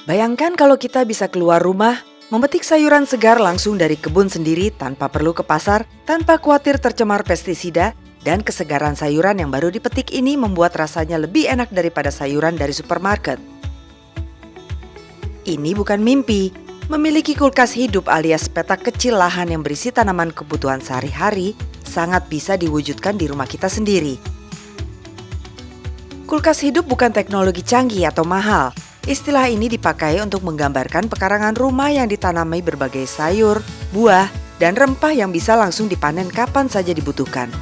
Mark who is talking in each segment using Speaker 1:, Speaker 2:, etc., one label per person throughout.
Speaker 1: Bayangkan kalau kita bisa keluar rumah, memetik sayuran segar langsung dari kebun sendiri tanpa perlu ke pasar, tanpa khawatir tercemar pestisida, dan kesegaran sayuran yang baru dipetik ini membuat rasanya lebih enak daripada sayuran dari supermarket. Ini bukan mimpi. Memiliki kulkas hidup alias petak kecil lahan yang berisi tanaman kebutuhan sehari-hari sangat bisa diwujudkan di rumah kita sendiri. Kulkas hidup bukan teknologi canggih atau mahal. Istilah ini dipakai untuk menggambarkan pekarangan rumah yang ditanami berbagai sayur, buah, dan rempah yang bisa langsung dipanen kapan saja dibutuhkan.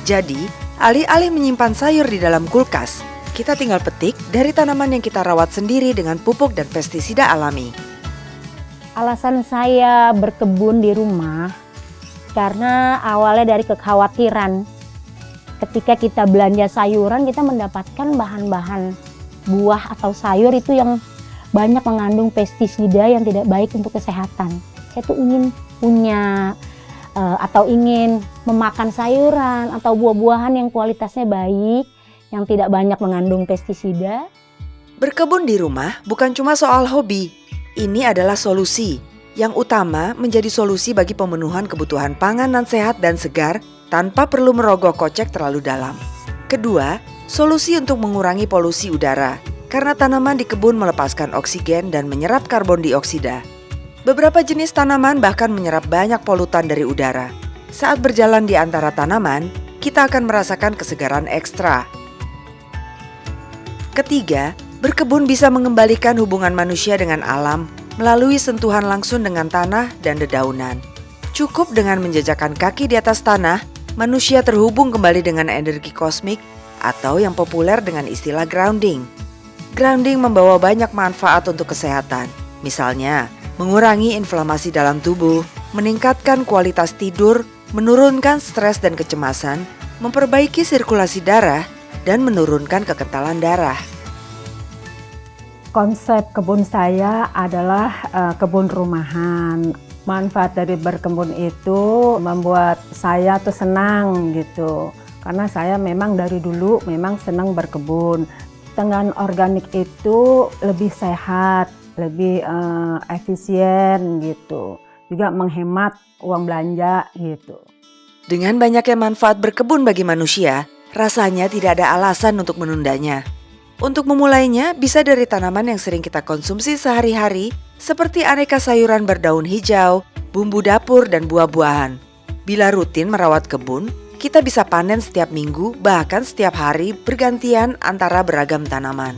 Speaker 1: Jadi, alih-alih menyimpan sayur di dalam kulkas, kita tinggal petik dari tanaman yang kita rawat sendiri dengan pupuk dan pestisida alami.
Speaker 2: Alasan saya berkebun di rumah karena awalnya dari kekhawatiran. Ketika kita belanja sayuran, kita mendapatkan bahan-bahan buah atau sayur itu yang banyak mengandung pestisida yang tidak baik untuk kesehatan. Saya tuh ingin punya atau ingin memakan sayuran atau buah-buahan yang kualitasnya baik, yang tidak banyak mengandung pestisida.
Speaker 1: Berkebun di rumah bukan cuma soal hobi. Ini adalah solusi. Yang utama menjadi solusi bagi pemenuhan kebutuhan pangan dan sehat dan segar tanpa perlu merogoh kocek terlalu dalam. Kedua, solusi untuk mengurangi polusi udara karena tanaman di kebun melepaskan oksigen dan menyerap karbon dioksida. Beberapa jenis tanaman bahkan menyerap banyak polutan dari udara. Saat berjalan di antara tanaman, kita akan merasakan kesegaran ekstra. Ketiga, berkebun bisa mengembalikan hubungan manusia dengan alam melalui sentuhan langsung dengan tanah dan dedaunan. Cukup dengan menjejakkan kaki di atas tanah, manusia terhubung kembali dengan energi kosmik atau yang populer dengan istilah grounding. Grounding membawa banyak manfaat untuk kesehatan. Misalnya, mengurangi inflamasi dalam tubuh, meningkatkan kualitas tidur, menurunkan stres dan kecemasan, memperbaiki sirkulasi darah, dan menurunkan kekentalan darah.
Speaker 3: Konsep kebun saya adalah kebun rumahan. Manfaat dari berkebun itu membuat saya tuh senang gitu. Karena saya memang dari dulu memang senang berkebun. Dengan organik itu lebih sehat, lebih efisien gitu. Juga menghemat uang belanja gitu.
Speaker 1: Dengan banyaknya manfaat berkebun bagi manusia, rasanya tidak ada alasan untuk menundanya. Untuk memulainya, bisa dari tanaman yang sering kita konsumsi sehari-hari, seperti aneka sayuran berdaun hijau, bumbu dapur, dan buah-buahan. Bila rutin merawat kebun, kita bisa panen setiap minggu, bahkan setiap hari bergantian antara beragam tanaman.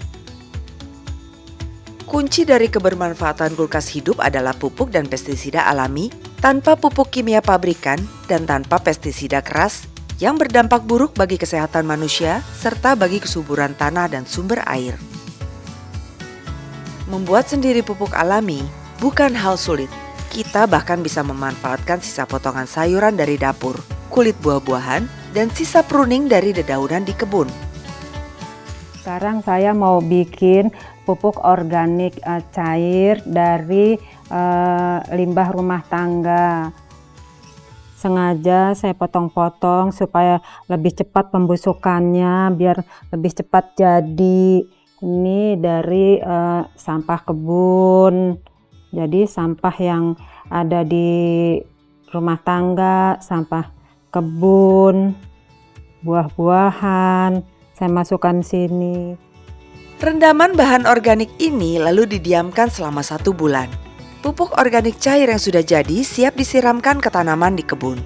Speaker 1: Kunci dari kebermanfaatan kulkas hidup adalah pupuk dan pestisida alami, tanpa pupuk kimia pabrikan, dan tanpa pestisida keras, yang berdampak buruk bagi kesehatan manusia serta bagi kesuburan tanah dan sumber air. Membuat sendiri pupuk alami bukan hal sulit. Kita bahkan bisa memanfaatkan sisa potongan sayuran dari dapur, kulit buah-buahan, dan sisa pruning dari dedaunan di kebun.
Speaker 3: Sekarang saya mau bikin pupuk organik cair dari limbah rumah tangga. Sengaja saya potong-potong supaya lebih cepat pembusukannya, biar lebih cepat jadi. Ini dari sampah kebun. Jadi sampah yang ada di rumah tangga, sampah kebun, buah-buahan, saya masukkan sini.
Speaker 1: Rendaman bahan organik ini lalu didiamkan selama 1 bulan. Pupuk organik cair yang sudah jadi siap disiramkan ke tanaman di kebun.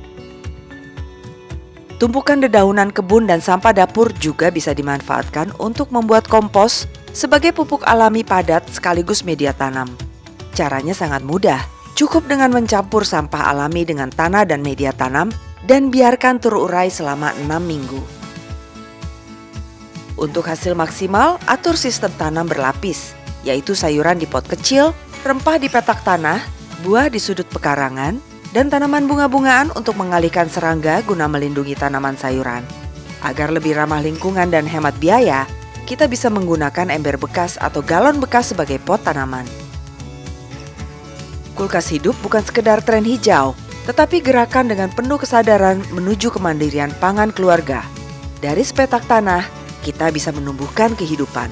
Speaker 1: Tumpukan dedaunan kebun dan sampah dapur juga bisa dimanfaatkan untuk membuat kompos sebagai pupuk alami padat sekaligus media tanam. Caranya sangat mudah, cukup dengan mencampur sampah alami dengan tanah dan media tanam dan biarkan terurai selama 6 minggu. Untuk hasil maksimal, atur sistem tanam berlapis, yaitu sayuran di pot kecil, rempah di petak tanah, buah di sudut pekarangan, dan tanaman bunga-bungaan untuk mengalihkan serangga guna melindungi tanaman sayuran. Agar lebih ramah lingkungan dan hemat biaya, kita bisa menggunakan ember bekas atau galon bekas sebagai pot tanaman. Kulkas hidup bukan sekedar tren hijau, tetapi gerakan dengan penuh kesadaran menuju kemandirian pangan keluarga. Dari sepetak tanah, kita bisa menumbuhkan kehidupan.